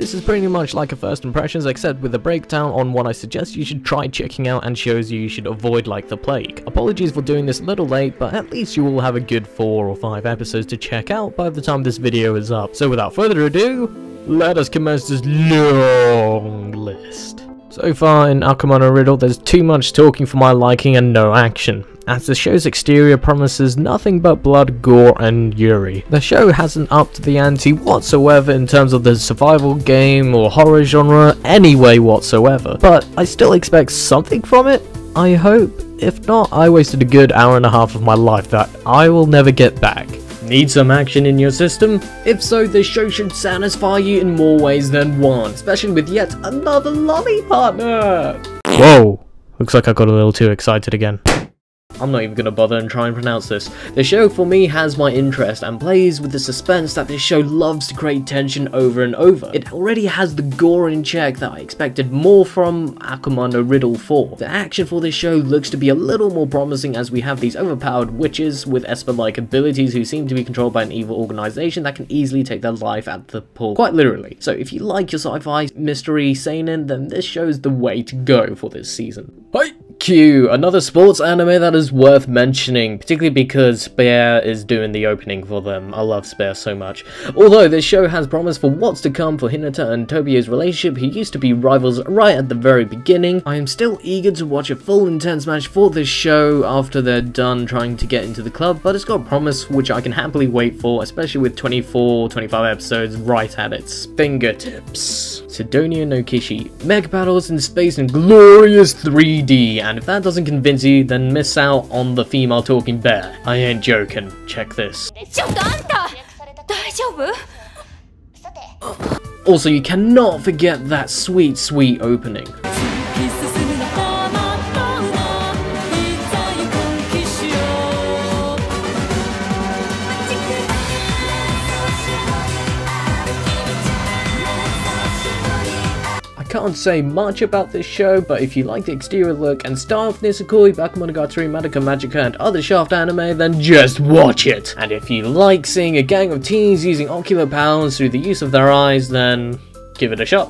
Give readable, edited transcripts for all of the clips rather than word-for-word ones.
This is pretty much like a first impressions, except with a breakdown on what I suggest you should try checking out and shows you should avoid like the plague. Apologies for doing this a little late, but at least you will have a good 4 or 5 episodes to check out by the time this video is up. So without further ado, let us commence this long list. So far in Akuma and Riddle, there's too much talking for my liking and no action, as the show's exterior promises nothing but blood, gore, and yuri. The show hasn't upped the ante whatsoever in terms of the survival game or horror genre anyway whatsoever, but I still expect something from it, I hope. If not, I wasted a good hour and a half of my life that I will never get back. Need some action in your system? If so, this show should satisfy you in more ways than one, especially with yet another lolly partner! Whoa! Looks like I got a little too excited again. I'm not even gonna bother and try and pronounce this. The show for me has my interest and plays with the suspense that this show loves to create tension over and over. It already has the gore in check that I expected more from Akuma no Riddle 4. The action for this show looks to be a little more promising as we have these overpowered witches with Esper-like abilities who seem to be controlled by an evil organization that can easily take their life at the pull, quite literally. So if you like your sci-fi mystery seinen, then this show's the way to go for this season. Haikyuu, another sports anime that is worth mentioning, particularly because Bear is doing the opening for them. I love Bear so much. Although this show has promise for what's to come for Hinata and Tobio's relationship, who used to be rivals right at the very beginning, I am still eager to watch a full intense match for this show after they're done trying to get into the club, but it's got promise which I can happily wait for, especially with 24-25 episodes right at its fingertips. Sidonia no Kishi, mech battles in space in glorious 3D, and if that doesn't convince you, then miss out on the female talking bear. I ain't joking, check this. Also, you cannot forget that sweet opening. Can't say much about this show, but if you like the exterior look and style of Nisekoi, Bakemonogatari, Madoka Magica, and other Shaft anime, then just watch it! And if you like seeing a gang of teens using ocular powers through the use of their eyes, then give it a shot.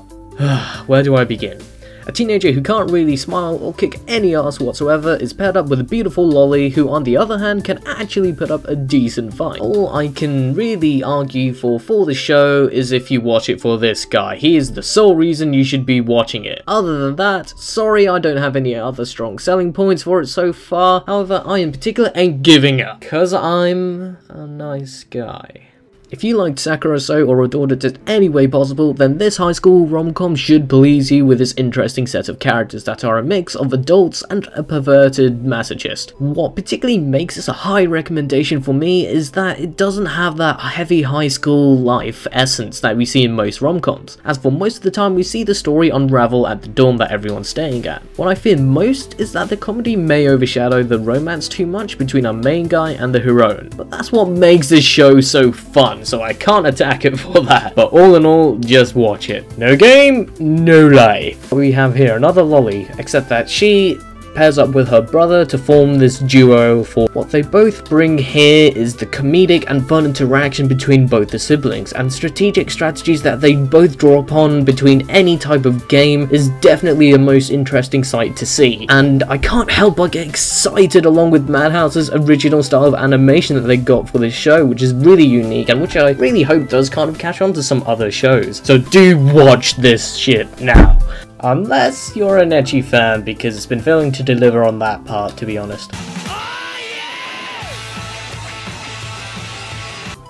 Where do I begin? A teenager who can't really smile or kick any ass whatsoever is paired up with a beautiful lolly who on the other hand can actually put up a decent fight. All I can really argue for the show is if you watch it for this guy. He is the sole reason you should be watching it. Other than that, sorry I don't have any other strong selling points for it so far. However, I in particular ain't giving up, cause I'm a nice guy. If you liked Sakura-so or adored it in any way possible, then this high school rom-com should please you with its interesting set of characters that are a mix of adults and a perverted masochist. What particularly makes this a high recommendation for me is that it doesn't have that heavy high school life essence that we see in most rom-coms, as for most of the time we see the story unravel at the dorm that everyone's staying at. What I fear most is that the comedy may overshadow the romance too much between our main guy and the heroine, but that's what makes this show so fun. So I can't attack it for that. But all in all, just watch it. No game, no life. We have here another lolly, except that she pairs up with her brother to form this duo. For what they both bring here is the comedic and fun interaction between both the siblings, and strategic strategies that they both draw upon between any type of game is definitely a most interesting sight to see. And I can't help but get excited along with Madhouse's original style of animation that they got for this show, which is really unique and which I really hope does kind of catch on to some other shows. So do watch this shit now. Unless you're an ecchi fan, because it's been failing to deliver on that part, to be honest.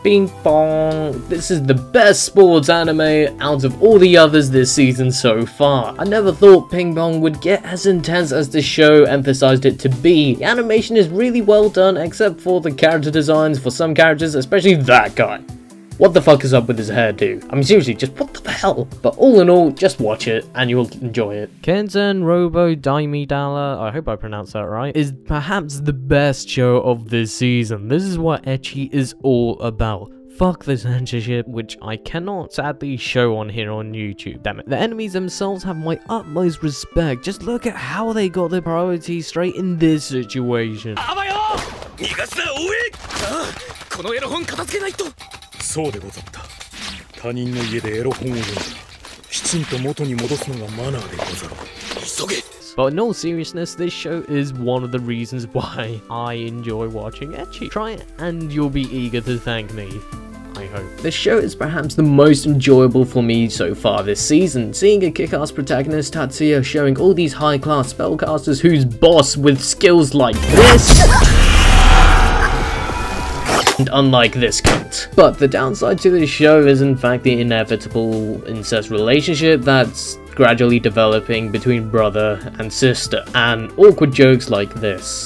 Bing Pong! This is the best sports anime out of all the others this season so far. I never thought Ping Pong would get as intense as this show emphasized it to be. The animation is really well done, except for the character designs for some characters, especially that guy. What the fuck is up with his hairdo? I mean seriously, just what the hell? But all in all, just watch it and you'll enjoy it. Kenzen Robo Daimidala, I hope I pronounced that right, is perhaps the best show of this season. This is what ecchi is all about. Fuck the censorship, which I cannot sadly show on here on YouTube, damn it. The enemies themselves have my utmost respect. Just look at how they got their priorities straight in this situation. そうでござった。他人の家でエロ本を読んだ。But in all seriousness, this show is one of the reasons why I enjoy watching ecchi. Try it and you'll be eager to thank me, I hope. This show is perhaps the most enjoyable for me so far this season. Seeing a kick-ass protagonist, Tatsuya, showing all these high-class spellcasters who's boss with skills like this. And unlike this cunt. But the downside to this show is in fact the inevitable incest relationship that's gradually developing between brother and sister, and awkward jokes like this.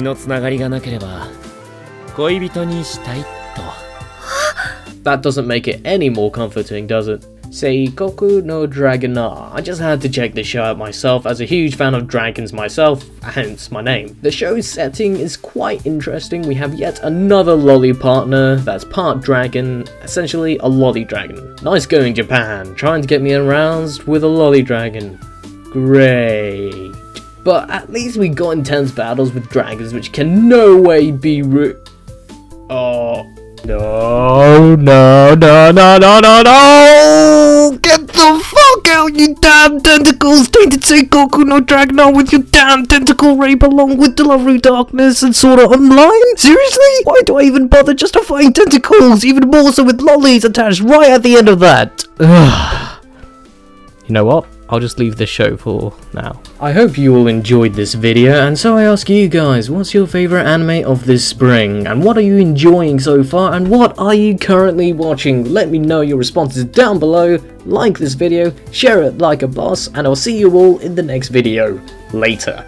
That doesn't make it any more comforting, does it? Seikoku no Dragonar. I just had to check this show out myself, as a huge fan of dragons myself, hence my name. The show's setting is quite interesting. We have yet another lolly partner that's part dragon, essentially a lolly dragon. Nice going, Japan, trying to get me aroused with a lolly dragon. Great. But at least we got intense battles with dragons, which can no way be Oh. No, no, no, no, no, no, no! Get the fuck out, you damn tentacles! Tainted Seikoku no Dragonar with your damn tentacle rape along with the lovely darkness and Sora online? Seriously? Why do I even bother justifying tentacles? Even more so with lollies attached right at the end of that. You know what? I'll just leave this show for now. I hope you all enjoyed this video, and so I ask you guys, what's your favourite anime of this spring? And what are you enjoying so far? And what are you currently watching? Let me know your responses down below. Like this video, share it like a boss, and I'll see you all in the next video. Later.